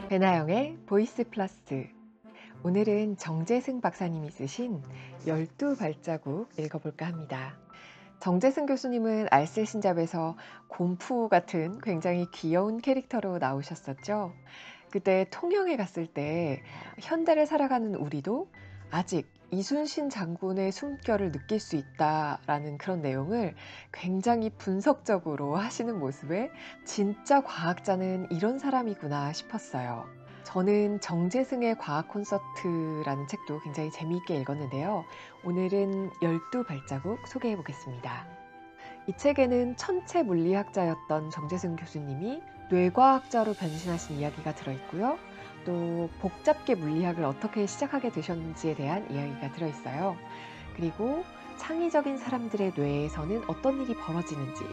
배나영의 보이스 플러스. 오늘은 정재승 박사님이 쓰신 12발자국 읽어볼까 합니다. 정재승 교수님은 알쓸신잡에서 곰푸 같은 굉장히 귀여운 캐릭터로 나오셨었죠. 그때 통영에 갔을 때 현대를 살아가는 우리도 아직 이순신 장군의 숨결을 느낄 수 있다라는 그런 내용을 굉장히 분석적으로 하시는 모습에 진짜 과학자는 이런 사람이구나 싶었어요. 저는 정재승의 과학 콘서트라는 책도 굉장히 재미있게 읽었는데요. 오늘은 12발자국 소개해 보겠습니다. 이 책에는 천체 물리학자였던 정재승 교수님이 뇌과학자로 변신하신 이야기가 들어있고요. 또 복잡게 물리학을 어떻게 시작하게 되셨는지에 대한 이야기가 들어있어요. 그리고 창의적인 사람들의 뇌에서는 어떤 일이 벌어지는지,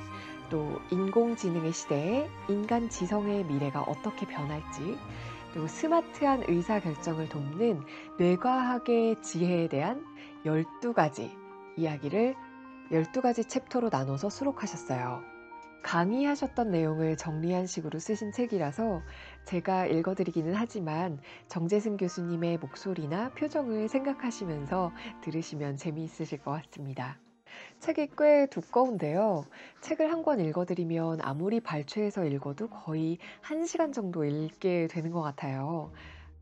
또 인공지능의 시대에 인간 지성의 미래가 어떻게 변할지, 또 스마트한 의사결정을 돕는 뇌과학의 지혜에 대한 12가지 이야기를 12가지 챕터로 나눠서 수록하셨어요. 강의하셨던 내용을 정리한 식으로 쓰신 책이라서 제가 읽어드리기는 하지만 정재승 교수님의 목소리나 표정을 생각하시면서 들으시면 재미있으실 것 같습니다. 책이 꽤 두꺼운데요. 책을 한 권 읽어드리면 아무리 발췌해서 읽어도 거의 1시간 정도 읽게 되는 것 같아요.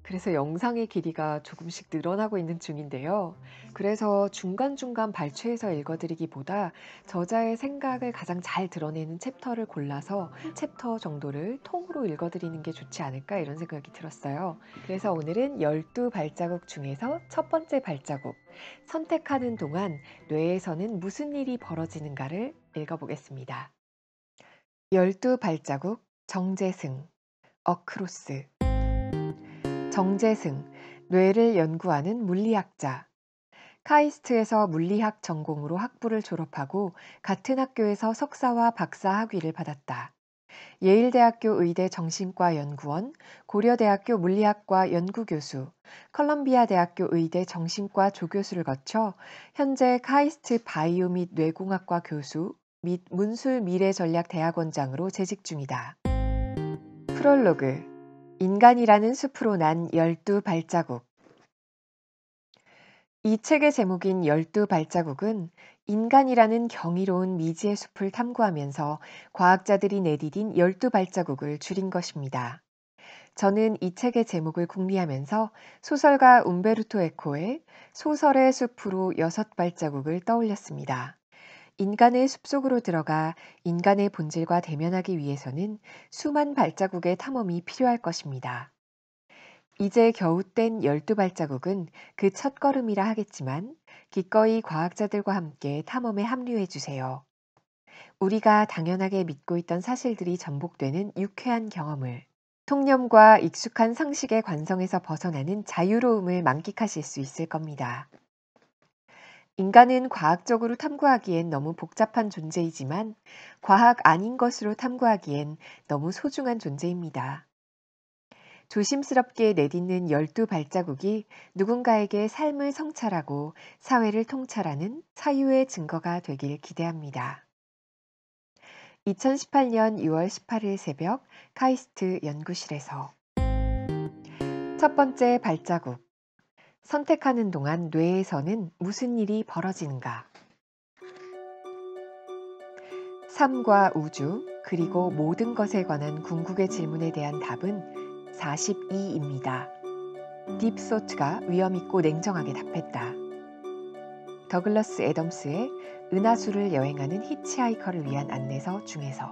그래서 영상의 길이가 조금씩 늘어나고 있는 중인데요. 그래서 중간중간 발췌해서 읽어드리기보다 저자의 생각을 가장 잘 드러내는 챕터를 골라서 한 챕터 정도를 통으로 읽어드리는 게 좋지 않을까 이런 생각이 들었어요. 그래서 오늘은 12발자국 중에서 첫 번째 발자국, 선택하는 동안 뇌에서는 무슨 일이 벌어지는가를 읽어보겠습니다. 12발자국 정재승, 어크로스. 정재승, 뇌를 연구하는 물리학자. 카이스트에서 물리학 전공으로 학부를 졸업하고 같은 학교에서 석사와 박사 학위를 받았다. 예일대학교 의대 정신과 연구원, 고려대학교 물리학과 연구교수, 컬럼비아 대학교 의대 정신과 조교수를 거쳐 현재 카이스트 바이오 및 뇌공학과 교수 및 문술 미래전략대학원장으로 재직 중이다. 프롤로그. 인간이라는 숲으로 난 12발자국. 이 책의 제목인 12발자국은 인간이라는 경이로운 미지의 숲을 탐구하면서 과학자들이 내디딘 12발자국을 줄인 것입니다. 저는 이 책의 제목을 궁리하면서 소설가 움베르토 에코의 소설의 숲으로 6발자국을 떠올렸습니다. 인간의 숲속으로 들어가 인간의 본질과 대면하기 위해서는 수만 발자국의 탐험이 필요할 것입니다. 이제 겨우 뗀 12발자국은 그 첫걸음이라 하겠지만 기꺼이 과학자들과 함께 탐험에 합류해 주세요. 우리가 당연하게 믿고 있던 사실들이 전복되는 유쾌한 경험을, 통념과 익숙한 상식의 관성에서 벗어나는 자유로움을 만끽하실 수 있을 겁니다. 인간은 과학적으로 탐구하기엔 너무 복잡한 존재이지만 과학 아닌 것으로 탐구하기엔 너무 소중한 존재입니다. 조심스럽게 내딛는 12발자국이 누군가에게 삶을 성찰하고 사회를 통찰하는 사유의 증거가 되길 기대합니다. 2018년 6월 18일 새벽 카이스트 연구실에서 첫 번째 발자국. 선택하는 동안 뇌에서는 무슨 일이 벌어지는가? 삶과 우주, 그리고 모든 것에 관한 궁극의 질문에 대한 답은 42입니다. 딥소트가 위험있고 냉정하게 답했다. 더글러스 애덤스의 은하수를 여행하는 히치하이커를 위한 안내서 중에서.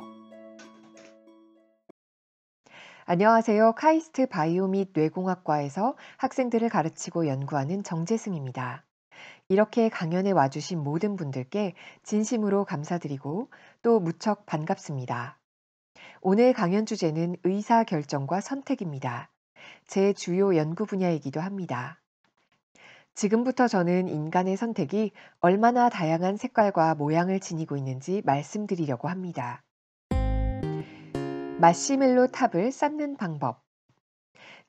안녕하세요. 카이스트 바이오 및 뇌공학과에서 학생들을 가르치고 연구하는 정재승입니다. 이렇게 강연에 와주신 모든 분들께 진심으로 감사드리고 또 무척 반갑습니다. 오늘 강연 주제는 의사결정과 선택입니다. 제 주요 연구 분야이기도 합니다. 지금부터 저는 인간의 선택이 얼마나 다양한 색깔과 모양을 지니고 있는지 말씀드리려고 합니다. 마시멜로 탑을 쌓는 방법.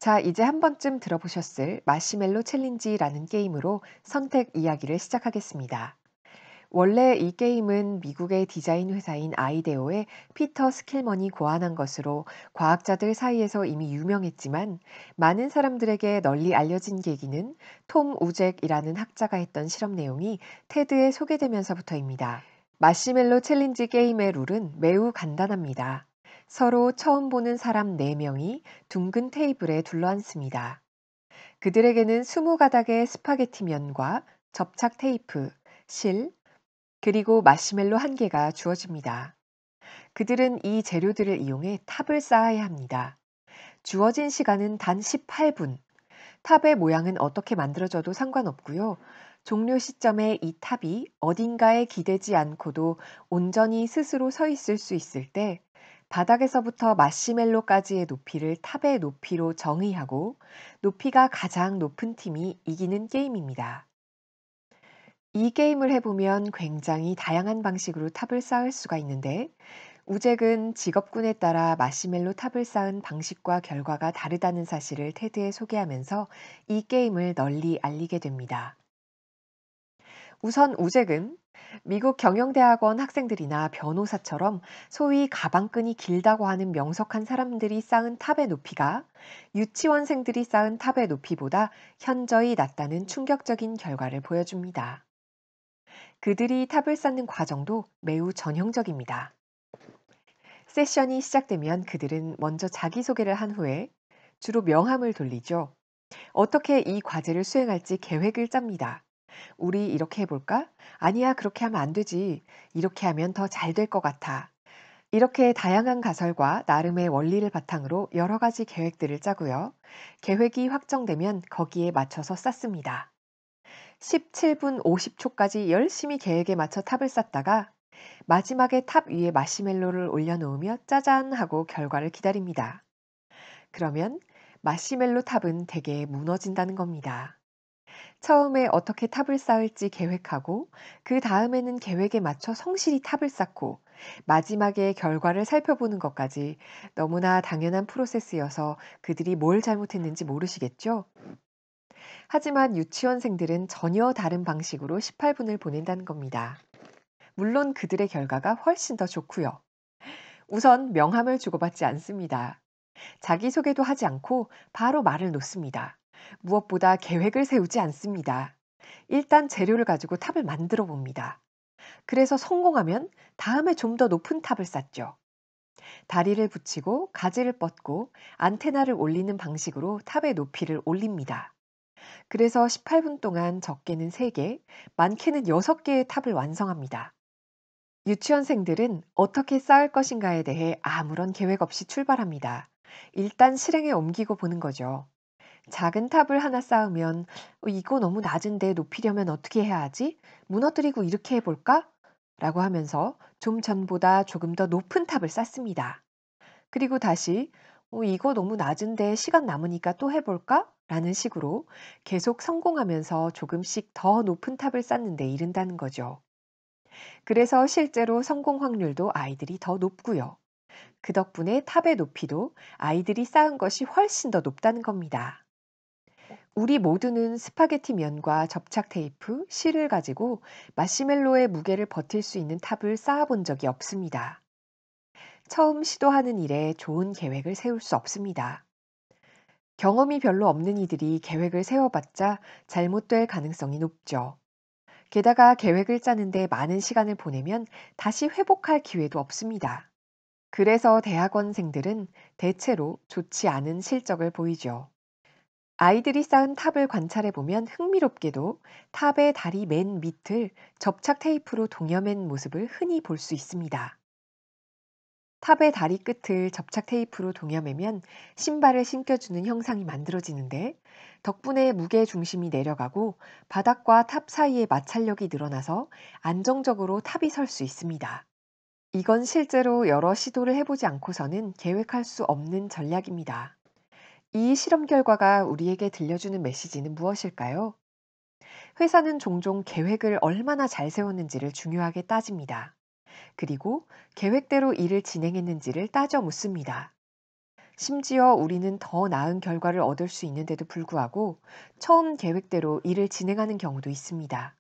자, 이제 한 번쯤 들어보셨을 마시멜로 챌린지라는 게임으로 선택 이야기를 시작하겠습니다. 원래 이 게임은 미국의 디자인 회사인 아이데오의 피터 스킬먼이 고안한 것으로 과학자들 사이에서 이미 유명했지만 많은 사람들에게 널리 알려진 계기는 톰 우잭이라는 학자가 했던 실험 내용이 테드에 소개되면서부터입니다. 마시멜로 챌린지 게임의 룰은 매우 간단합니다. 서로 처음 보는 사람 4명이 둥근 테이블에 둘러앉습니다. 그들에게는 20가닥의 스파게티 면과 접착 테이프, 실, 그리고 마시멜로 1개가 주어집니다. 그들은 이 재료들을 이용해 탑을 쌓아야 합니다. 주어진 시간은 단 18분. 탑의 모양은 어떻게 만들어져도 상관없고요. 종료 시점에 이 탑이 어딘가에 기대지 않고도 온전히 스스로 서 있을 수 있을 때 바닥에서부터 마시멜로까지의 높이를 탑의 높이로 정의하고 높이가 가장 높은 팀이 이기는 게임입니다. 이 게임을 해보면 굉장히 다양한 방식으로 탑을 쌓을 수가 있는데 우잭은 직업군에 따라 마시멜로 탑을 쌓은 방식과 결과가 다르다는 사실을 테드에 소개하면서 이 게임을 널리 알리게 됩니다. 우선 우잭은 미국 경영대학원 학생들이나 변호사처럼 소위 가방끈이 길다고 하는 명석한 사람들이 쌓은 탑의 높이가 유치원생들이 쌓은 탑의 높이보다 현저히 낮다는 충격적인 결과를 보여줍니다. 그들이 탑을 쌓는 과정도 매우 전형적입니다. 세션이 시작되면 그들은 먼저 자기소개를 한 후에 주로 명함을 돌리죠. 어떻게 이 과제를 수행할지 계획을 짭니다. 우리 이렇게 해볼까? 아니야, 그렇게 하면 안 되지. 이렇게 하면 더 잘 될 것 같아. 이렇게 다양한 가설과 나름의 원리를 바탕으로 여러 가지 계획들을 짜고요. 계획이 확정되면 거기에 맞춰서 쌓습니다. 17분 50초까지 열심히 계획에 맞춰 탑을 쌓다가 마지막에 탑 위에 마시멜로를 올려놓으며 짜잔 하고 결과를 기다립니다. 그러면 마시멜로 탑은 대개 무너진다는 겁니다. 처음에 어떻게 탑을 쌓을지 계획하고 그 다음에는 계획에 맞춰 성실히 탑을 쌓고 마지막에 결과를 살펴보는 것까지 너무나 당연한 프로세스여서 그들이 뭘 잘못했는지 모르시겠죠? 하지만 유치원생들은 전혀 다른 방식으로 18분을 보낸다는 겁니다. 물론 그들의 결과가 훨씬 더 좋고요. 우선 명함을 주고받지 않습니다. 자기소개도 하지 않고 바로 말을 놓습니다. 무엇보다 계획을 세우지 않습니다. 일단 재료를 가지고 탑을 만들어 봅니다. 그래서 성공하면 다음에 좀 더 높은 탑을 쌓죠. 다리를 붙이고 가지를 뻗고 안테나를 올리는 방식으로 탑의 높이를 올립니다. 그래서 18분 동안 적게는 3개, 많게는 6개의 탑을 완성합니다. 유치원생들은 어떻게 쌓을 것인가에 대해 아무런 계획 없이 출발합니다. 일단 실행에 옮기고 보는 거죠. 작은 탑을 하나 쌓으면 이거 너무 낮은데 높이려면 어떻게 해야 하지? 무너뜨리고 이렇게 해볼까? 라고 하면서 좀 전보다 조금 더 높은 탑을 쌓습니다. 그리고 다시 이거 너무 낮은데 시간 남으니까 또 해볼까? 라는 식으로 계속 성공하면서 조금씩 더 높은 탑을 쌓는 데 이른다는 거죠. 그래서 실제로 성공 확률도 아이들이 더 높고요. 그 덕분에 탑의 높이도 아이들이 쌓은 것이 훨씬 더 높다는 겁니다. 우리 모두는 스파게티 면과 접착 테이프, 실을 가지고 마시멜로의 무게를 버틸 수 있는 탑을 쌓아본 적이 없습니다. 처음 시도하는 일에 좋은 계획을 세울 수 없습니다. 경험이 별로 없는 이들이 계획을 세워봤자 잘못될 가능성이 높죠. 게다가 계획을 짜는데 많은 시간을 보내면 다시 회복할 기회도 없습니다. 그래서 대학원생들은 대체로 좋지 않은 실적을 보이죠. 아이들이 쌓은 탑을 관찰해 보면 흥미롭게도 탑의 다리 맨 밑을 접착 테이프로 동여맨 모습을 흔히 볼 수 있습니다. 탑의 다리 끝을 접착 테이프로 동여매면 신발을 신겨주는 형상이 만들어지는데 덕분에 무게 중심이 내려가고 바닥과 탑 사이의 마찰력이 늘어나서 안정적으로 탑이 설 수 있습니다. 이건 실제로 여러 시도를 해보지 않고서는 계획할 수 없는 전략입니다. 이 실험 결과가 우리에게 들려주는 메시지는 무엇일까요? 회사는 종종 계획을 얼마나 잘 세웠는지를 중요하게 따집니다. 그리고 계획대로 일을 진행했는지를 따져 묻습니다. 심지어 우리는 더 나은 결과를 얻을 수 있는데도 불구하고 처음 계획대로 일을 진행하는 경우도 있습니다.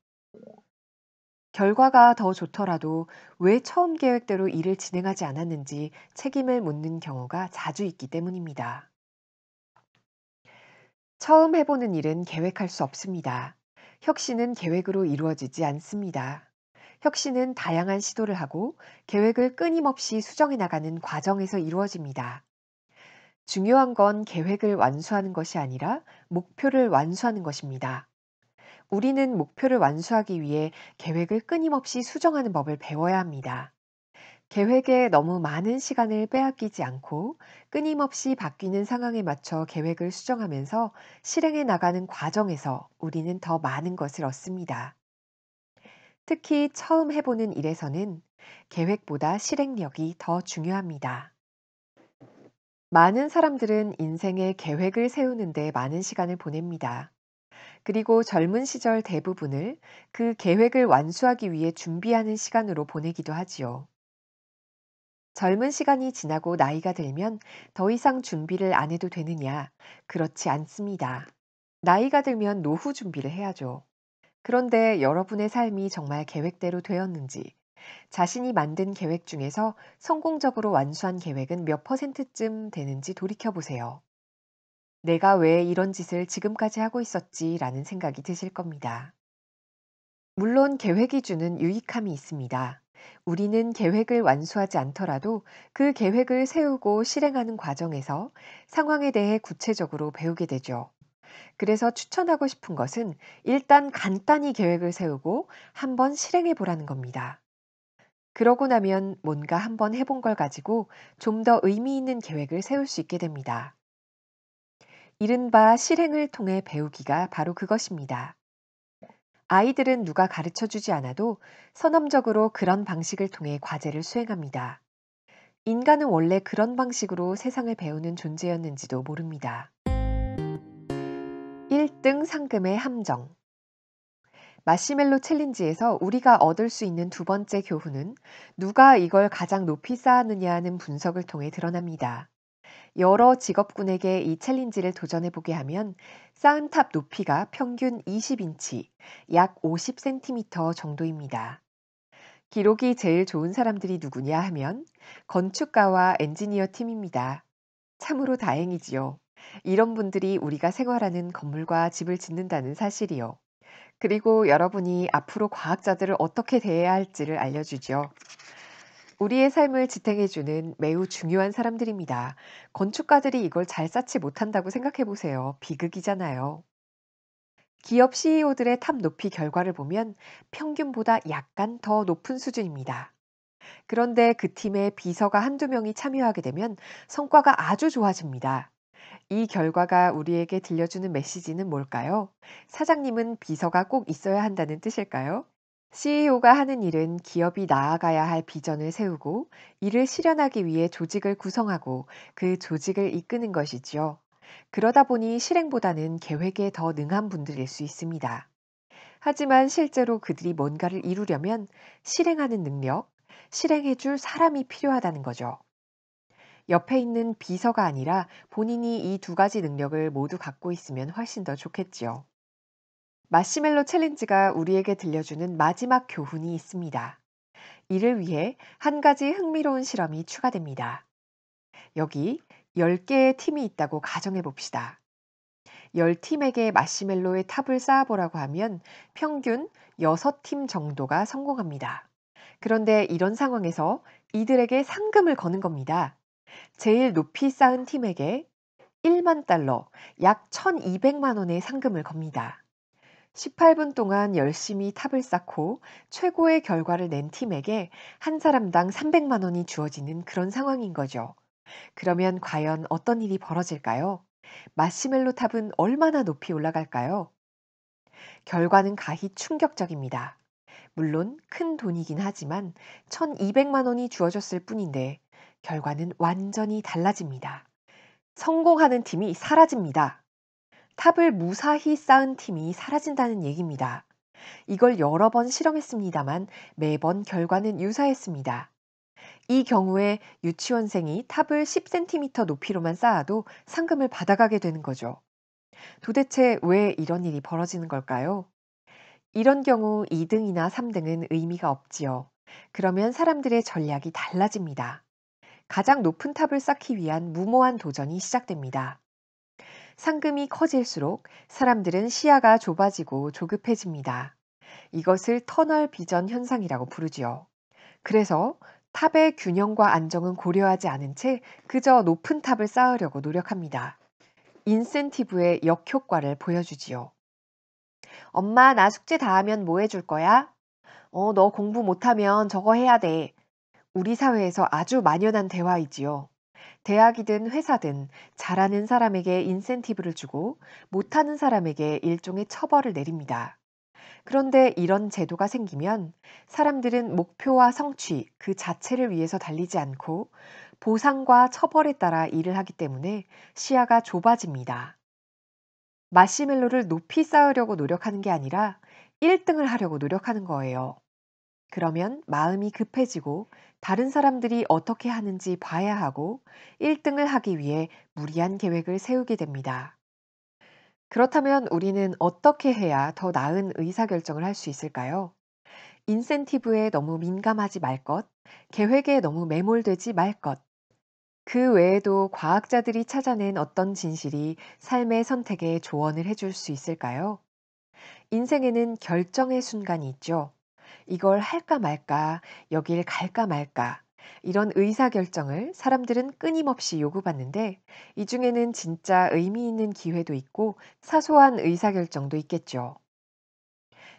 결과가 더 좋더라도 왜 처음 계획대로 일을 진행하지 않았는지 책임을 묻는 경우가 자주 있기 때문입니다. 처음 해보는 일은 계획할 수 없습니다. 혁신은 계획으로 이루어지지 않습니다. 혁신은 다양한 시도를 하고 계획을 끊임없이 수정해 나가는 과정에서 이루어집니다. 중요한 건 계획을 완수하는 것이 아니라 목표를 완수하는 것입니다. 우리는 목표를 완수하기 위해 계획을 끊임없이 수정하는 법을 배워야 합니다. 계획에 너무 많은 시간을 빼앗기지 않고 끊임없이 바뀌는 상황에 맞춰 계획을 수정하면서 실행해 나가는 과정에서 우리는 더 많은 것을 얻습니다. 특히 처음 해보는 일에서는 계획보다 실행력이 더 중요합니다. 많은 사람들은 인생에 계획을 세우는데 많은 시간을 보냅니다. 그리고 젊은 시절 대부분을 그 계획을 완수하기 위해 준비하는 시간으로 보내기도 하지요. 젊은 시간이 지나고 나이가 들면 더 이상 준비를 안 해도 되느냐? 그렇지 않습니다. 나이가 들면 노후 준비를 해야죠. 그런데 여러분의 삶이 정말 계획대로 되었는지, 자신이 만든 계획 중에서 성공적으로 완수한 계획은 몇 퍼센트쯤 되는지 돌이켜보세요. 내가 왜 이런 짓을 지금까지 하고 있었지라는 생각이 드실 겁니다. 물론 계획이 주는 유익함이 있습니다. 우리는 계획을 완수하지 않더라도 그 계획을 세우고 실행하는 과정에서 상황에 대해 구체적으로 배우게 되죠. 그래서 추천하고 싶은 것은 일단 간단히 계획을 세우고 한번 실행해 보라는 겁니다. 그러고 나면 뭔가 한번 해본 걸 가지고 좀 더 의미 있는 계획을 세울 수 있게 됩니다. 이른바 실행을 통해 배우기가 바로 그것입니다. 아이들은 누가 가르쳐 주지 않아도 선험적으로 그런 방식을 통해 과제를 수행합니다. 인간은 원래 그런 방식으로 세상을 배우는 존재였는지도 모릅니다. 1등 상금의 함정. 마시멜로 챌린지에서 우리가 얻을 수 있는 두 번째 교훈은 누가 이걸 가장 높이 쌓았느냐는 분석을 통해 드러납니다. 여러 직업군에게 이 챌린지를 도전해보게 하면 쌓은 탑 높이가 평균 20인치, 약 50cm 정도입니다. 기록이 제일 좋은 사람들이 누구냐 하면 건축가와 엔지니어 팀입니다. 참으로 다행이지요. 이런 분들이 우리가 생활하는 건물과 집을 짓는다는 사실이요. 그리고 여러분이 앞으로 과학자들을 어떻게 대해야 할지를 알려주죠. 우리의 삶을 지탱해주는 매우 중요한 사람들입니다. 건축가들이 이걸 잘 쌓지 못한다고 생각해 보세요. 비극이잖아요. 기업 CEO들의 탑 높이 결과를 보면 평균보다 약간 더 높은 수준입니다. 그런데 그 팀에 비서가 한두 명이 참여하게 되면 성과가 아주 좋아집니다. 이 결과가 우리에게 들려주는 메시지는 뭘까요? 사장님은 비서가 꼭 있어야 한다는 뜻일까요? CEO가 하는 일은 기업이 나아가야 할 비전을 세우고 이를 실현하기 위해 조직을 구성하고 그 조직을 이끄는 것이지요. 그러다 보니 실행보다는 계획에 더 능한 분들일 수 있습니다. 하지만 실제로 그들이 뭔가를 이루려면 실행하는 능력, 실행해줄 사람이 필요하다는 거죠. 옆에 있는 비서가 아니라 본인이 이 두 가지 능력을 모두 갖고 있으면 훨씬 더 좋겠지요. 마시멜로 챌린지가 우리에게 들려주는 마지막 교훈이 있습니다. 이를 위해 한 가지 흥미로운 실험이 추가됩니다. 여기 10개의 팀이 있다고 가정해 봅시다. 10팀에게 마시멜로의 탑을 쌓아보라고 하면 평균 6팀 정도가 성공합니다. 그런데 이런 상황에서 이들에게 상금을 거는 겁니다. 제일 높이 쌓은 팀에게 1만 달러, 약 1200만 원의 상금을 겁니다. 18분 동안 열심히 탑을 쌓고 최고의 결과를 낸 팀에게 한 사람당 300만 원이 주어지는 그런 상황인 거죠. 그러면 과연 어떤 일이 벌어질까요? 마시멜로 탑은 얼마나 높이 올라갈까요? 결과는 가히 충격적입니다. 물론 큰 돈이긴 하지만 1200만 원이 주어졌을 뿐인데 결과는 완전히 달라집니다. 성공하는 팀이 사라집니다. 탑을 무사히 쌓은 팀이 사라진다는 얘기입니다. 이걸 여러 번 실험했습니다만 매번 결과는 유사했습니다. 이 경우에 유치원생이 탑을 10cm 높이로만 쌓아도 상금을 받아가게 되는 거죠. 도대체 왜 이런 일이 벌어지는 걸까요? 이런 경우 2등이나 3등은 의미가 없지요. 그러면 사람들의 전략이 달라집니다. 가장 높은 탑을 쌓기 위한 무모한 도전이 시작됩니다. 상금이 커질수록 사람들은 시야가 좁아지고 조급해집니다. 이것을 터널 비전 현상이라고 부르지요. 그래서 탑의 균형과 안정은 고려하지 않은 채 그저 높은 탑을 쌓으려고 노력합니다. 인센티브의 역효과를 보여주지요. 엄마, 나 숙제 다 하면 뭐 해줄 거야? 너 공부 못하면 저거 해야 돼. 우리 사회에서 아주 만연한 대화이지요. 대학이든 회사든 잘하는 사람에게 인센티브를 주고 못하는 사람에게 일종의 처벌을 내립니다. 그런데 이런 제도가 생기면 사람들은 목표와 성취 그 자체를 위해서 달리지 않고 보상과 처벌에 따라 일을 하기 때문에 시야가 좁아집니다. 마시멜로를 높이 쌓으려고 노력하는 게 아니라 1등을 하려고 노력하는 거예요. 그러면 마음이 급해지고 다른 사람들이 어떻게 하는지 봐야 하고 1등을 하기 위해 무리한 계획을 세우게 됩니다. 그렇다면 우리는 어떻게 해야 더 나은 의사결정을 할 수 있을까요? 인센티브에 너무 민감하지 말 것, 계획에 너무 매몰되지 말 것, 그 외에도 과학자들이 찾아낸 어떤 진실이 삶의 선택에 조언을 해줄 수 있을까요? 인생에는 결정의 순간이 있죠. 이걸 할까 말까, 여길 갈까 말까, 이런 의사결정을 사람들은 끊임없이 요구받는데 이 중에는 진짜 의미 있는 기회도 있고 사소한 의사결정도 있겠죠.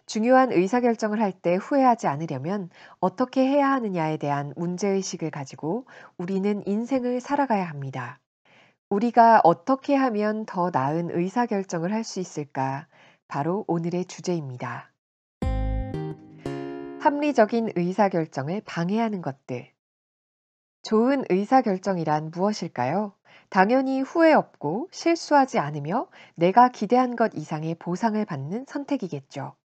중요한 의사결정을 할 때 후회하지 않으려면 어떻게 해야 하느냐에 대한 문제의식을 가지고 우리는 인생을 살아가야 합니다. 우리가 어떻게 하면 더 나은 의사결정을 할 수 있을까? 바로 오늘의 주제입니다. 합리적인 의사결정을 방해하는 것들. 좋은 의사결정이란 무엇일까요? 당연히 후회 없고 실수하지 않으며 내가 기대한 것 이상의 보상을 받는 선택이겠죠.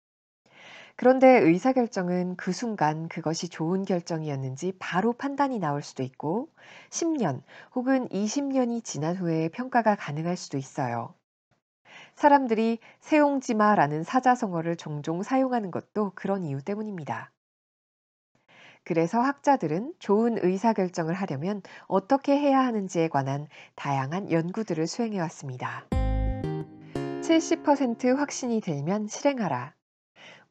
그런데 의사결정은 그 순간 그것이 좋은 결정이었는지 바로 판단이 나올 수도 있고 10년 혹은 20년이 지난 후에 평가가 가능할 수도 있어요. 사람들이 세용지마라는 사자성어를 종종 사용하는 것도 그런 이유 때문입니다. 그래서 학자들은 좋은 의사결정을 하려면 어떻게 해야 하는지에 관한 다양한 연구들을 수행해 왔습니다. 70% 확신이 들면 실행하라.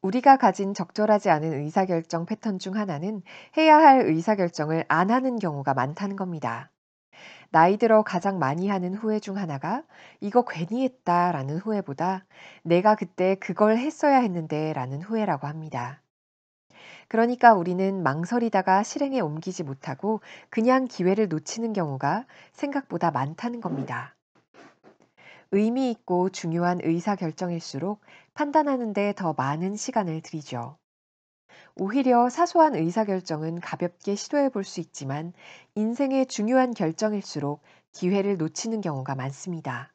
우리가 가진 적절하지 않은 의사결정 패턴 중 하나는 해야 할 의사결정을 안 하는 경우가 많다는 겁니다. 나이 들어 가장 많이 하는 후회 중 하나가 이거 괜히 했다라는 후회보다 내가 그때 그걸 했어야 했는데 라는 후회라고 합니다. 그러니까 우리는 망설이다가 실행에 옮기지 못하고 그냥 기회를 놓치는 경우가 생각보다 많다는 겁니다. 의미 있고 중요한 의사결정일수록 판단하는 데 더 많은 시간을 들이죠. 오히려 사소한 의사결정은 가볍게 시도해 볼 수 있지만 인생의 중요한 결정일수록 기회를 놓치는 경우가 많습니다.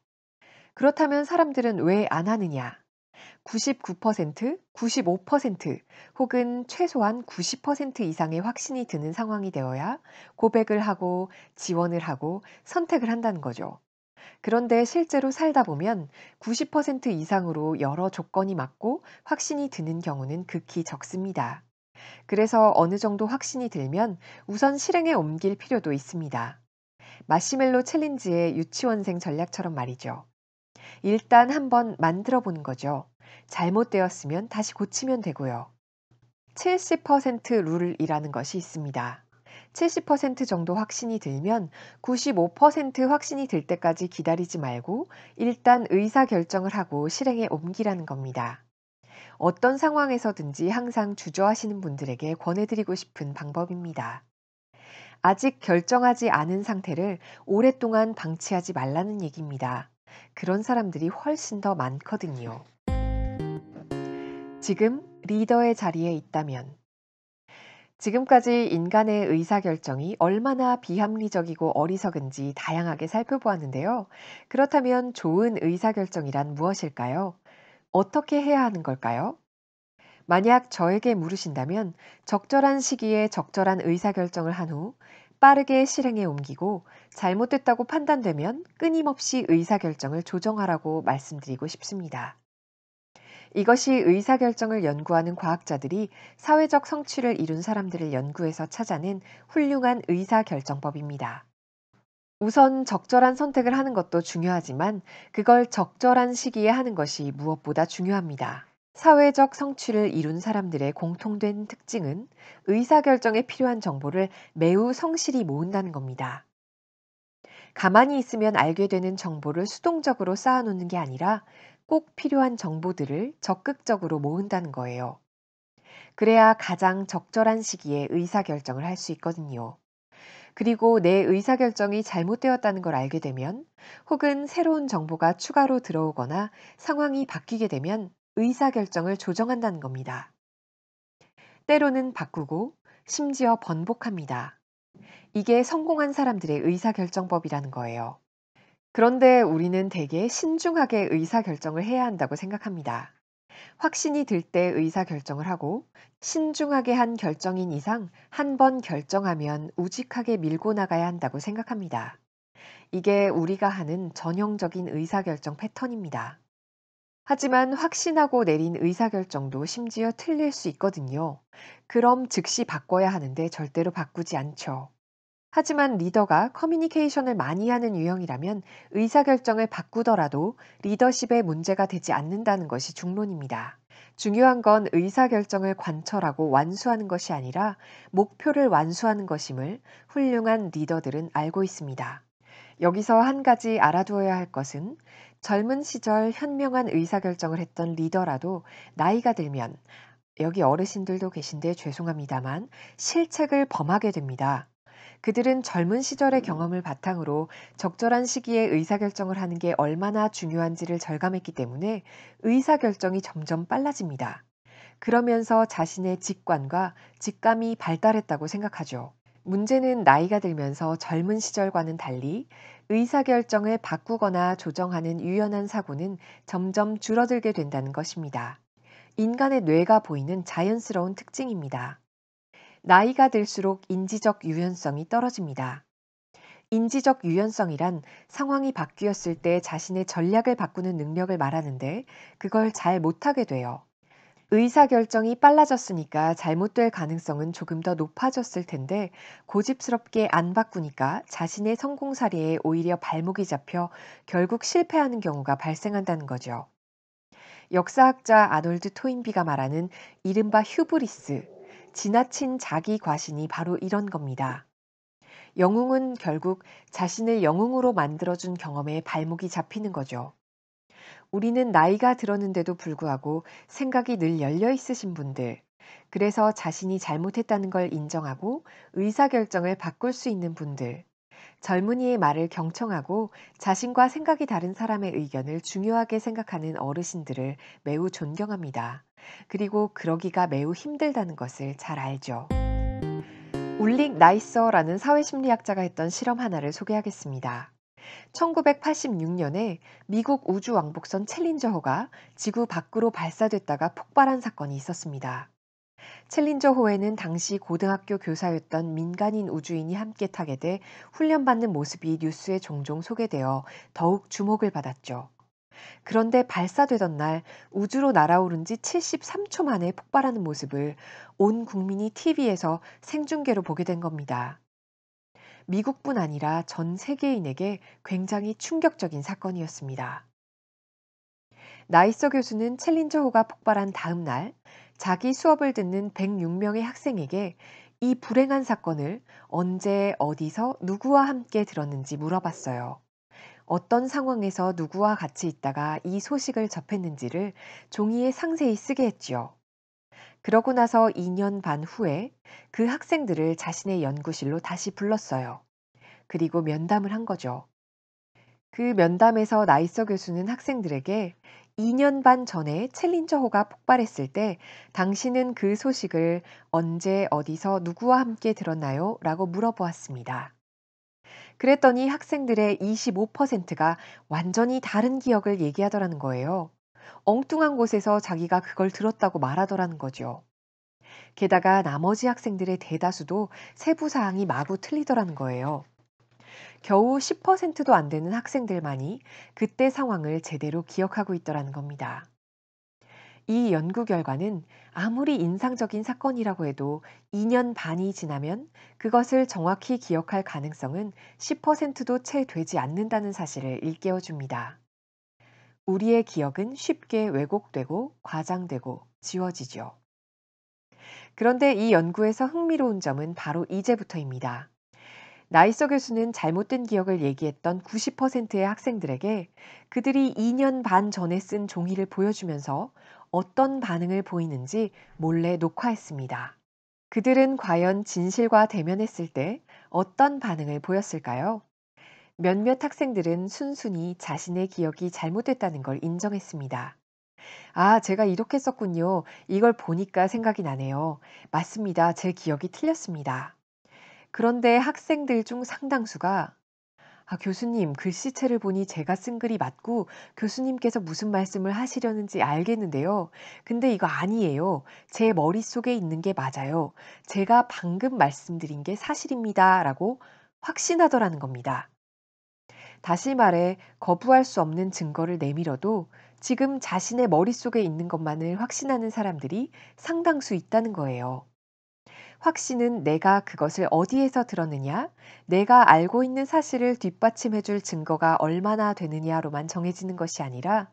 그렇다면 사람들은 왜 안 하느냐? 99%, 95% 혹은 최소한 90% 이상의 확신이 드는 상황이 되어야 고백을 하고 지원을 하고 선택을 한다는 거죠. 그런데 실제로 살다 보면 90% 이상으로 여러 조건이 맞고 확신이 드는 경우는 극히 적습니다. 그래서 어느 정도 확신이 들면 우선 실행에 옮길 필요도 있습니다. 마시멜로 챌린지의 유치원생 전략처럼 말이죠. 일단 한번 만들어 보는 거죠. 잘못되었으면 다시 고치면 되고요. 70% 룰이라는 것이 있습니다. 70% 정도 확신이 들면 95% 확신이 들 때까지 기다리지 말고 일단 의사결정을 하고 실행에 옮기라는 겁니다. 어떤 상황에서든지 항상 주저하시는 분들에게 권해드리고 싶은 방법입니다. 아직 결정하지 않은 상태를 오랫동안 방치하지 말라는 얘기입니다. 그런 사람들이 훨씬 더 많거든요. 지금 리더의 자리에 있다면 지금까지 인간의 의사결정이 얼마나 비합리적이고 어리석은지 다양하게 살펴보았는데요. 그렇다면 좋은 의사결정이란 무엇일까요? 어떻게 해야 하는 걸까요? 만약 저에게 물으신다면 적절한 시기에 적절한 의사결정을 한 후 빠르게 실행에 옮기고 잘못됐다고 판단되면 끊임없이 의사결정을 조정하라고 말씀드리고 싶습니다. 이것이 의사결정을 연구하는 과학자들이 사회적 성취를 이룬 사람들을 연구해서 찾아낸 훌륭한 의사결정법입니다. 우선 적절한 선택을 하는 것도 중요하지만 그걸 적절한 시기에 하는 것이 무엇보다 중요합니다. 사회적 성취를 이룬 사람들의 공통된 특징은 의사결정에 필요한 정보를 매우 성실히 모은다는 겁니다. 가만히 있으면 알게 되는 정보를 수동적으로 쌓아놓는 게 아니라 꼭 필요한 정보들을 적극적으로 모은다는 거예요. 그래야 가장 적절한 시기에 의사결정을 할 수 있거든요. 그리고 내 의사결정이 잘못되었다는 걸 알게 되면 혹은 새로운 정보가 추가로 들어오거나 상황이 바뀌게 되면 의사결정을 조정한다는 겁니다. 때로는 바꾸고 심지어 번복합니다. 이게 성공한 사람들의 의사결정법이라는 거예요. 그런데 우리는 대개 신중하게 의사결정을 해야 한다고 생각합니다. 확신이 들 때 의사결정을 하고 신중하게 한 결정인 이상 한 번 결정하면 우직하게 밀고 나가야 한다고 생각합니다. 이게 우리가 하는 전형적인 의사결정 패턴입니다. 하지만 확신하고 내린 의사결정도 심지어 틀릴 수 있거든요. 그럼 즉시 바꿔야 하는데 절대로 바꾸지 않죠. 하지만 리더가 커뮤니케이션을 많이 하는 유형이라면 의사결정을 바꾸더라도 리더십에 문제가 되지 않는다는 것이 중론입니다. 중요한 건 의사결정을 관철하고 완수하는 것이 아니라 목표를 완수하는 것임을 훌륭한 리더들은 알고 있습니다. 여기서 한 가지 알아두어야 할 것은 젊은 시절 현명한 의사결정을 했던 리더라도 나이가 들면, 여기 어르신들도 계신데 죄송합니다만, 실책을 범하게 됩니다. 그들은 젊은 시절의 경험을 바탕으로 적절한 시기에 의사결정을 하는 게 얼마나 중요한지를 절감했기 때문에 의사결정이 점점 빨라집니다. 그러면서 자신의 직관과 직감이 발달했다고 생각하죠. 문제는 나이가 들면서 젊은 시절과는 달리 의사결정을 바꾸거나 조정하는 유연한 사고는 점점 줄어들게 된다는 것입니다. 인간의 뇌가 보이는 자연스러운 특징입니다. 나이가 들수록 인지적 유연성이 떨어집니다. 인지적 유연성이란 상황이 바뀌었을 때 자신의 전략을 바꾸는 능력을 말하는데 그걸 잘 못하게 돼요. 의사결정이 빨라졌으니까 잘못될 가능성은 조금 더 높아졌을 텐데 고집스럽게 안 바꾸니까 자신의 성공 사례에 오히려 발목이 잡혀 결국 실패하는 경우가 발생한다는 거죠. 역사학자 아놀드 토인비가 말하는 이른바 휴브리스, 지나친 자기 과신이 바로 이런 겁니다. 영웅은 결국 자신을 영웅으로 만들어준 경험에 발목이 잡히는 거죠. 우리는 나이가 들었는데도 불구하고 생각이 늘 열려 있으신 분들, 그래서 자신이 잘못했다는 걸 인정하고 의사결정을 바꿀 수 있는 분들, 젊은이의 말을 경청하고 자신과 생각이 다른 사람의 의견을 중요하게 생각하는 어르신들을 매우 존경합니다. 그리고 그러기가 매우 힘들다는 것을 잘 알죠. 울릭 나이서라는 사회심리학자가 했던 실험 하나를 소개하겠습니다. 1986년에 미국 우주왕복선 챌린저호가 지구 밖으로 발사됐다가 폭발한 사건이 있었습니다. 챌린저호에는 당시 고등학교 교사였던 민간인 우주인이 함께 타게 돼 훈련받는 모습이 뉴스에 종종 소개되어 더욱 주목을 받았죠. 그런데 발사되던 날 우주로 날아오른 지 73초 만에 폭발하는 모습을 온 국민이 TV에서 생중계로 보게 된 겁니다. 미국뿐 아니라 전 세계인에게 굉장히 충격적인 사건이었습니다. 나이서 교수는 챌린저호가 폭발한 다음 날 자기 수업을 듣는 106명의 학생에게 이 불행한 사건을 언제 어디서 누구와 함께 들었는지 물어봤어요. 어떤 상황에서 누구와 같이 있다가 이 소식을 접했는지를 종이에 상세히 쓰게 했지요. 그러고 나서 2년 반 후에 그 학생들을 자신의 연구실로 다시 불렀어요. 그리고 면담을 한 거죠. 그 면담에서 나이서 교수는 학생들에게 2년 반 전에 챌린저호가 폭발했을 때 당신은 그 소식을 언제 어디서 누구와 함께 들었나요? 라고 물어보았습니다. 그랬더니 학생들의 25%가 완전히 다른 기억을 얘기하더라는 거예요. 엉뚱한 곳에서 자기가 그걸 들었다고 말하더라는 거죠. 게다가 나머지 학생들의 대다수도 세부 사항이 마구 틀리더라는 거예요. 겨우 10%도 안 되는 학생들만이 그때 상황을 제대로 기억하고 있더라는 겁니다. 이 연구 결과는 아무리 인상적인 사건이라고 해도 2년 반이 지나면 그것을 정확히 기억할 가능성은 10%도 채 되지 않는다는 사실을 일깨워 줍니다. 우리의 기억은 쉽게 왜곡되고 과장되고 지워지죠. 그런데 이 연구에서 흥미로운 점은 바로 이제부터입니다. 나이서 교수는 잘못된 기억을 얘기했던 90%의 학생들에게 그들이 2년 반 전에 쓴 종이를 보여주면서 어떤 반응을 보이는지 몰래 녹화했습니다. 그들은 과연 진실과 대면했을 때 어떤 반응을 보였을까요? 몇몇 학생들은 순순히 자신의 기억이 잘못됐다는 걸 인정했습니다. 아, 제가 이렇게 썼군요. 이걸 보니까 생각이 나네요. 맞습니다. 제 기억이 틀렸습니다. 그런데 학생들 중 상당수가 교수님, 글씨체를 보니 제가 쓴 글이 맞고 교수님께서 무슨 말씀을 하시려는지 알겠는데요. 근데 이거 아니에요. 제 머릿속에 있는 게 맞아요. 제가 방금 말씀드린 게 사실입니다. 라고 확신하더라는 겁니다. 다시 말해, 거부할 수 없는 증거를 내밀어도 지금 자신의 머릿속에 있는 것만을 확신하는 사람들이 상당수 있다는 거예요. 확신은 내가 그것을 어디에서 들었느냐, 내가 알고 있는 사실을 뒷받침해 줄 증거가 얼마나 되느냐로만 정해지는 것이 아니라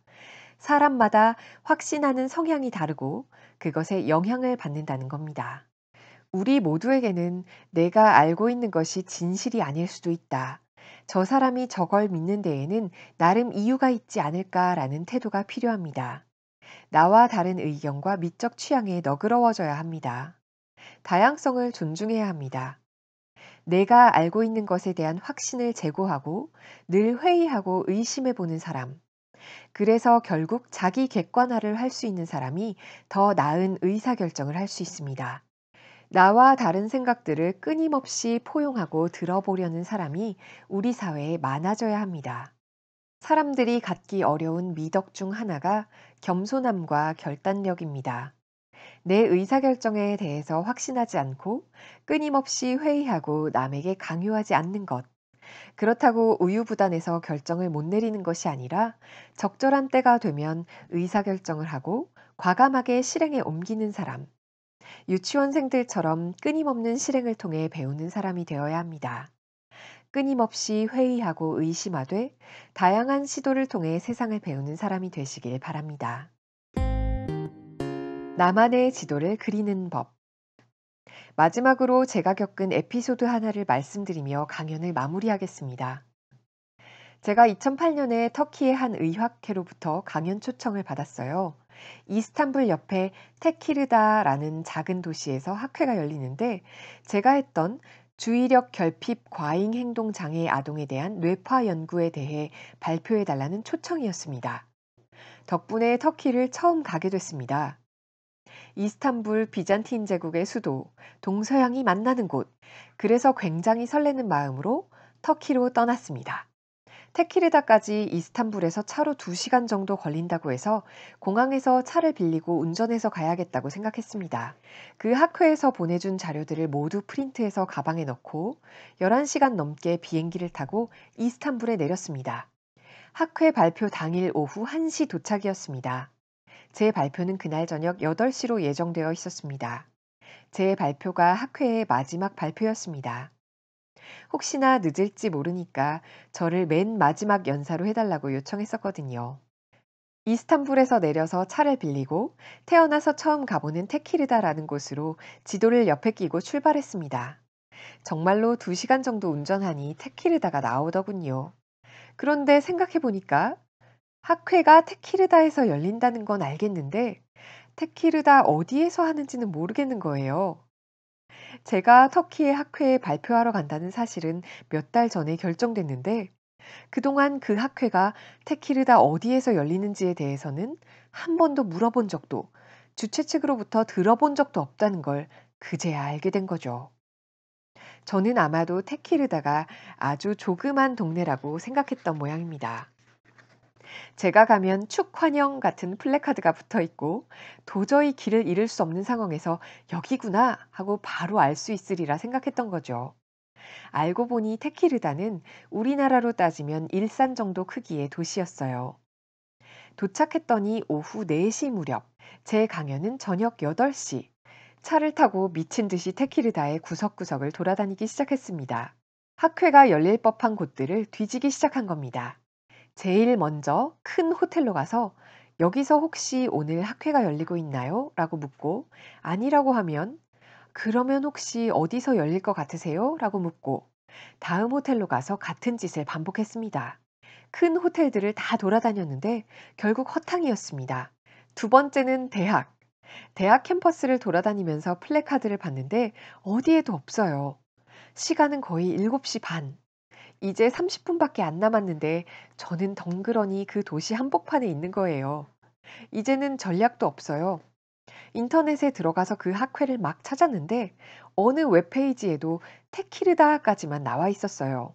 사람마다 확신하는 성향이 다르고 그것에 영향을 받는다는 겁니다. 우리 모두에게는 내가 알고 있는 것이 진실이 아닐 수도 있다. 저 사람이 저걸 믿는 데에는 나름 이유가 있지 않을까라는 태도가 필요합니다. 나와 다른 의견과 미적 취향에 너그러워져야 합니다. 다양성을 존중해야 합니다. 내가 알고 있는 것에 대한 확신을 제고하고 늘 회의하고 의심해 보는 사람. 그래서 결국 자기 객관화를 할 수 있는 사람이 더 나은 의사결정을 할 수 있습니다. 나와 다른 생각들을 끊임없이 포용하고 들어보려는 사람이 우리 사회에 많아져야 합니다. 사람들이 갖기 어려운 미덕 중 하나가 겸손함과 결단력입니다. 내 의사결정에 대해서 확신하지 않고 끊임없이 회의하고 남에게 강요하지 않는 것. 그렇다고 우유부단해서 결정을 못 내리는 것이 아니라 적절한 때가 되면 의사결정을 하고 과감하게 실행에 옮기는 사람. 유치원생들처럼 끊임없는 실행을 통해 배우는 사람이 되어야 합니다. 끊임없이 회의하고 의심하되 다양한 시도를 통해 세상을 배우는 사람이 되시길 바랍니다. 나만의 지도를 그리는 법. 마지막으로 제가 겪은 에피소드 하나를 말씀드리며 강연을 마무리하겠습니다. 제가 2008년에 터키의 한 의학회로부터 강연 초청을 받았어요. 이스탄불 옆에 테키르다라는 작은 도시에서 학회가 열리는데 제가 했던 주의력 결핍 과잉 행동 장애 아동에 대한 뇌파 연구에 대해 발표해 달라는 초청이었습니다. 덕분에 터키를 처음 가게 됐습니다. 이스탄불 비잔틴 제국의 수도, 동서양이 만나는 곳. 그래서 굉장히 설레는 마음으로 터키로 떠났습니다. 테키르다까지 이스탄불에서 차로 2시간 정도 걸린다고 해서 공항에서 차를 빌리고 운전해서 가야겠다고 생각했습니다. 그 학회에서 보내준 자료들을 모두 프린트해서 가방에 넣고 11시간 넘게 비행기를 타고 이스탄불에 내렸습니다. 학회 발표 당일 오후 1시 도착이었습니다. 제 발표는 그날 저녁 8시로 예정되어 있었습니다. 제 발표가 학회의 마지막 발표였습니다. 혹시나 늦을지 모르니까 저를 맨 마지막 연사로 해달라고 요청했었거든요. 이스탄불에서 내려서 차를 빌리고 태어나서 처음 가보는 테키르다라는 곳으로 지도를 옆에 끼고 출발했습니다. 정말로 2시간 정도 운전하니 테키르다가 나오더군요. 그런데 생각해보니까 학회가 테키르다에서 열린다는 건 알겠는데 테키르다 어디에서 하는지는 모르겠는 거예요. 제가 터키의 학회에 발표하러 간다는 사실은 몇 달 전에 결정됐는데 그동안 그 학회가 테키르다 어디에서 열리는지에 대해서는 한 번도 물어본 적도 주최 측으로부터 들어본 적도 없다는 걸 그제야 알게 된 거죠. 저는 아마도 테키르다가 아주 조그만 동네라고 생각했던 모양입니다. 제가 가면 축환영 같은 플래카드가 붙어 있고 도저히 길을 잃을 수 없는 상황에서 여기구나 하고 바로 알 수 있으리라 생각했던 거죠. 알고 보니 테키르다는 우리나라로 따지면 일산 정도 크기의 도시였어요. 도착했더니 오후 4시 무렵 제 강연은 저녁 8시. 차를 타고 미친 듯이 테키르다의 구석구석을 돌아다니기 시작했습니다. 학회가 열릴 법한 곳들을 뒤지기 시작한 겁니다. 제일 먼저 큰 호텔로 가서 여기서 혹시 오늘 학회가 열리고 있나요? 라고 묻고 아니라고 하면 그러면 혹시 어디서 열릴 것 같으세요? 라고 묻고 다음 호텔로 가서 같은 짓을 반복했습니다. 큰 호텔들을 다 돌아다녔는데 결국 허탕이었습니다. 두 번째는 대학. 대학 캠퍼스를 돌아다니면서 플래카드를 봤는데 어디에도 없어요. 시간은 거의 7시 반. 이제 30분밖에 안 남았는데 저는 덩그러니 그 도시 한복판에 있는 거예요. 이제는 전략도 없어요. 인터넷에 들어가서 그 학회를 막 찾았는데 어느 웹페이지에도 테키르다까지만 나와 있었어요.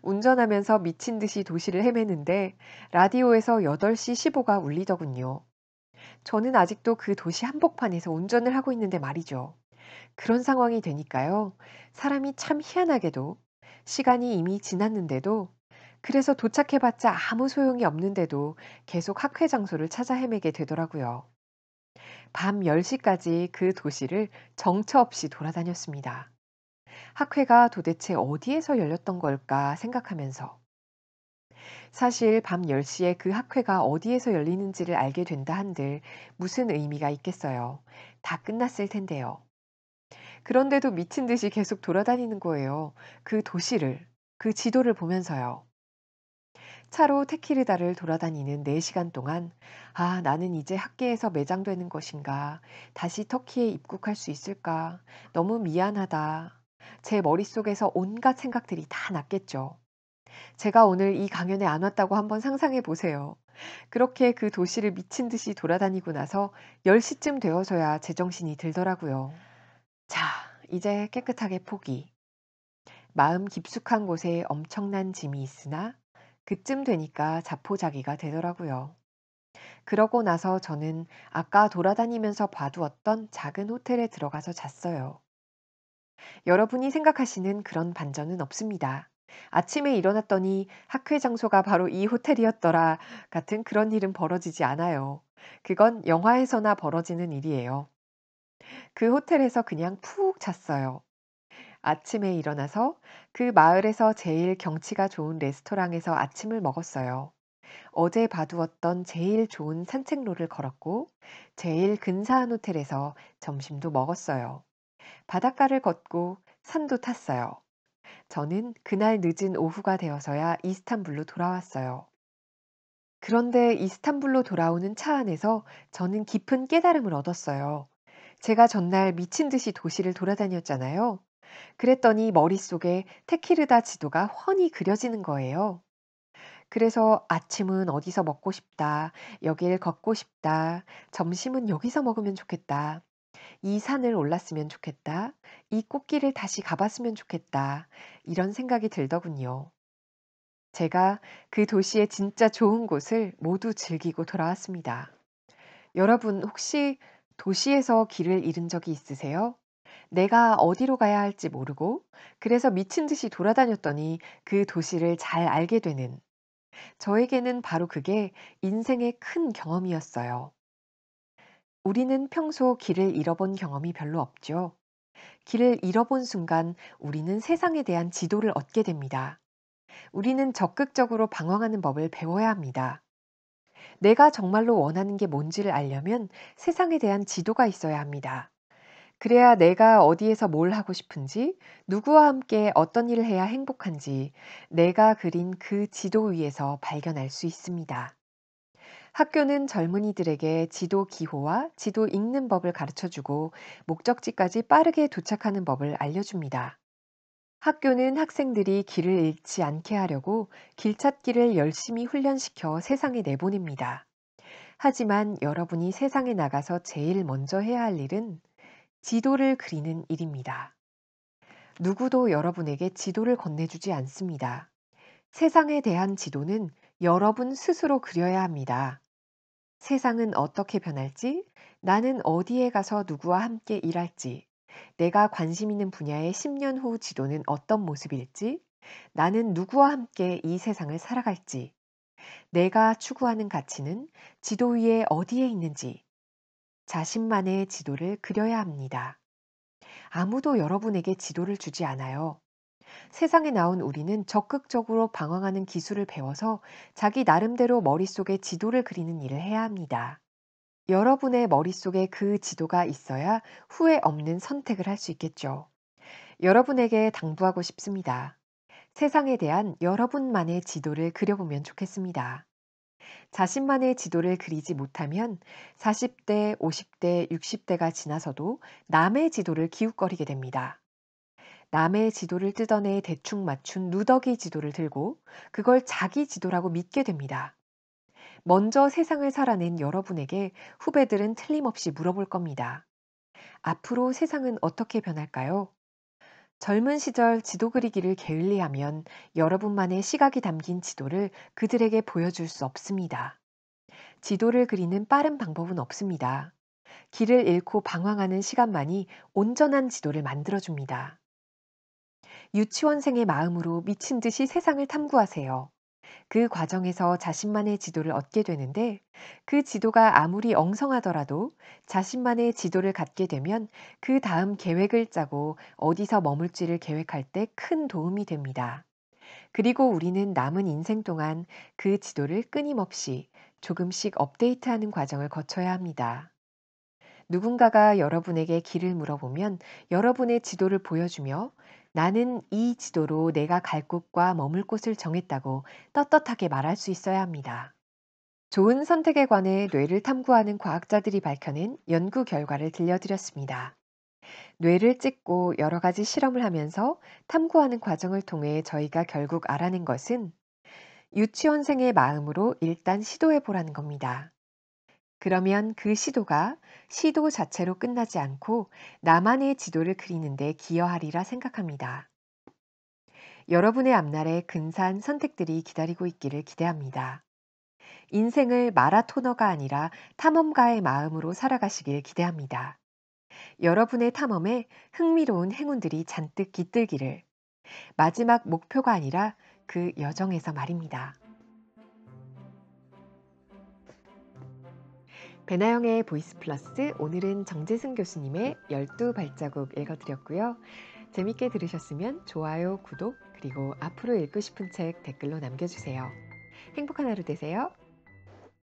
운전하면서 미친 듯이 도시를 헤매는데 라디오에서 8시 15가 울리더군요. 저는 아직도 그 도시 한복판에서 운전을 하고 있는데 말이죠. 그런 상황이 되니까요. 사람이 참 희한하게도 시간이 이미 지났는데도 그래서 도착해봤자 아무 소용이 없는데도 계속 학회 장소를 찾아 헤매게 되더라고요. 밤 10시까지 그 도시를 정처 없이 돌아다녔습니다. 학회가 도대체 어디에서 열렸던 걸까 생각하면서 사실 밤 10시에 그 학회가 어디에서 열리는지를 알게 된다 한들 무슨 의미가 있겠어요. 다 끝났을 텐데요. 그런데도 미친 듯이 계속 돌아다니는 거예요. 그 도시를, 그 지도를 보면서요. 차로 테키르다를 돌아다니는 4시간 동안 아, 나는 이제 학계에서 매장되는 것인가? 다시 터키에 입국할 수 있을까? 너무 미안하다. 제 머릿속에서 온갖 생각들이 다 났겠죠. 제가 오늘 이 강연에 안 왔다고 한번 상상해 보세요. 그렇게 그 도시를 미친 듯이 돌아다니고 나서 10시쯤 되어서야 제정신이 들더라고요. 자, 이제 깨끗하게 포기. 마음 깊숙한 곳에 엄청난 짐이 있으나 그쯤 되니까 자포자기가 되더라고요. 그러고 나서 저는 아까 돌아다니면서 봐두었던 작은 호텔에 들어가서 잤어요. 여러분이 생각하시는 그런 반전은 없습니다. 아침에 일어났더니 학회 장소가 바로 이 호텔이었더라 같은 그런 일은 벌어지지 않아요. 그건 영화에서나 벌어지는 일이에요. 그 호텔에서 그냥 푹 잤어요. 아침에 일어나서 그 마을에서 제일 경치가 좋은 레스토랑에서 아침을 먹었어요. 어제 봐두었던 제일 좋은 산책로를 걸었고, 제일 근사한 호텔에서 점심도 먹었어요. 바닷가를 걷고 산도 탔어요. 저는 그날 늦은 오후가 되어서야 이스탄불로 돌아왔어요. 그런데 이스탄불로 돌아오는 차 안에서 저는 깊은 깨달음을 얻었어요. 제가 전날 미친 듯이 도시를 돌아다녔잖아요. 그랬더니 머릿속에 테키르다 지도가 훤히 그려지는 거예요. 그래서 아침은 어디서 먹고 싶다. 여길 걷고 싶다. 점심은 여기서 먹으면 좋겠다. 이 산을 올랐으면 좋겠다. 이 꽃길을 다시 가봤으면 좋겠다. 이런 생각이 들더군요. 제가 그 도시의 진짜 좋은 곳을 모두 즐기고 돌아왔습니다. 여러분 혹시 도시에서 길을 잃은 적이 있으세요? 내가 어디로 가야 할지 모르고 그래서 미친 듯이 돌아다녔더니 그 도시를 잘 알게 되는 저에게는 바로 그게 인생의 큰 경험이었어요. 우리는 평소 길을 잃어본 경험이 별로 없죠. 길을 잃어본 순간 우리는 세상에 대한 지도를 얻게 됩니다. 우리는 적극적으로 방황하는 법을 배워야 합니다. 내가 정말로 원하는 게 뭔지를 알려면 세상에 대한 지도가 있어야 합니다. 그래야 내가 어디에서 뭘 하고 싶은지, 누구와 함께 어떤 일을 해야 행복한지 내가 그린 그 지도 위에서 발견할 수 있습니다. 학교는 젊은이들에게 지도 기호와 지도 읽는 법을 가르쳐 주고 목적지까지 빠르게 도착하는 법을 알려줍니다. 학교는 학생들이 길을 잃지 않게 하려고 길찾기를 열심히 훈련시켜 세상에 내보냅니다. 하지만 여러분이 세상에 나가서 제일 먼저 해야 할 일은 지도를 그리는 일입니다. 누구도 여러분에게 지도를 건네주지 않습니다. 세상에 대한 지도는 여러분 스스로 그려야 합니다. 세상은 어떻게 변할지, 나는 어디에 가서 누구와 함께 일할지, 내가 관심 있는 분야의 10년 후 지도는 어떤 모습일지, 나는 누구와 함께 이 세상을 살아갈지, 내가 추구하는 가치는 지도 위에 어디에 있는지, 자신만의 지도를 그려야 합니다. 아무도 여러분에게 지도를 주지 않아요. 세상에 나온 우리는 적극적으로 방황하는 기술을 배워서 자기 나름대로 머릿속에 지도를 그리는 일을 해야 합니다. 여러분의 머릿속에 그 지도가 있어야 후회 없는 선택을 할 수 있겠죠. 여러분에게 당부하고 싶습니다. 세상에 대한 여러분만의 지도를 그려보면 좋겠습니다. 자신만의 지도를 그리지 못하면 40대, 50대, 60대가 지나서도 남의 지도를 기웃거리게 됩니다. 남의 지도를 뜯어내 대충 맞춘 누더기 지도를 들고 그걸 자기 지도라고 믿게 됩니다. 먼저 세상을 살아낸 여러분에게 후배들은 틀림없이 물어볼 겁니다. 앞으로 세상은 어떻게 변할까요? 젊은 시절 지도 그리기를 게을리하면 여러분만의 시각이 담긴 지도를 그들에게 보여줄 수 없습니다. 지도를 그리는 빠른 방법은 없습니다. 길을 잃고 방황하는 시간만이 온전한 지도를 만들어줍니다. 유치원생의 마음으로 미친 듯이 세상을 탐구하세요. 그 과정에서 자신만의 지도를 얻게 되는데 그 지도가 아무리 엉성하더라도 자신만의 지도를 갖게 되면 그 다음 계획을 짜고 어디서 머물지를 계획할 때 큰 도움이 됩니다. 그리고 우리는 남은 인생 동안 그 지도를 끊임없이 조금씩 업데이트하는 과정을 거쳐야 합니다. 누군가가 여러분에게 길을 물어보면 여러분의 지도를 보여주며 나는 이 지도로 내가 갈 곳과 머물 곳을 정했다고 떳떳하게 말할 수 있어야 합니다. 좋은 선택에 관해 뇌를 탐구하는 과학자들이 밝혀낸 연구 결과를 들려드렸습니다. 뇌를 찍고 여러 가지 실험을 하면서 탐구하는 과정을 통해 저희가 결국 알아낸 것은 유치원생의 마음으로 일단 시도해 보라는 겁니다. 그러면 그 시도가 시도 자체로 끝나지 않고 나만의 지도를 그리는데 기여하리라 생각합니다. 여러분의 앞날에 근사한 선택들이 기다리고 있기를 기대합니다. 인생을 마라토너가 아니라 탐험가의 마음으로 살아가시길 기대합니다. 여러분의 탐험에 흥미로운 행운들이 잔뜩 깃들기를 마지막 목표가 아니라 그 여정에서 말입니다. 배나영의 보이스 플러스 오늘은 정재승 교수님의 12발자국 읽어드렸고요. 재밌게 들으셨으면 좋아요, 구독, 그리고 앞으로 읽고 싶은 책 댓글로 남겨주세요. 행복한 하루 되세요.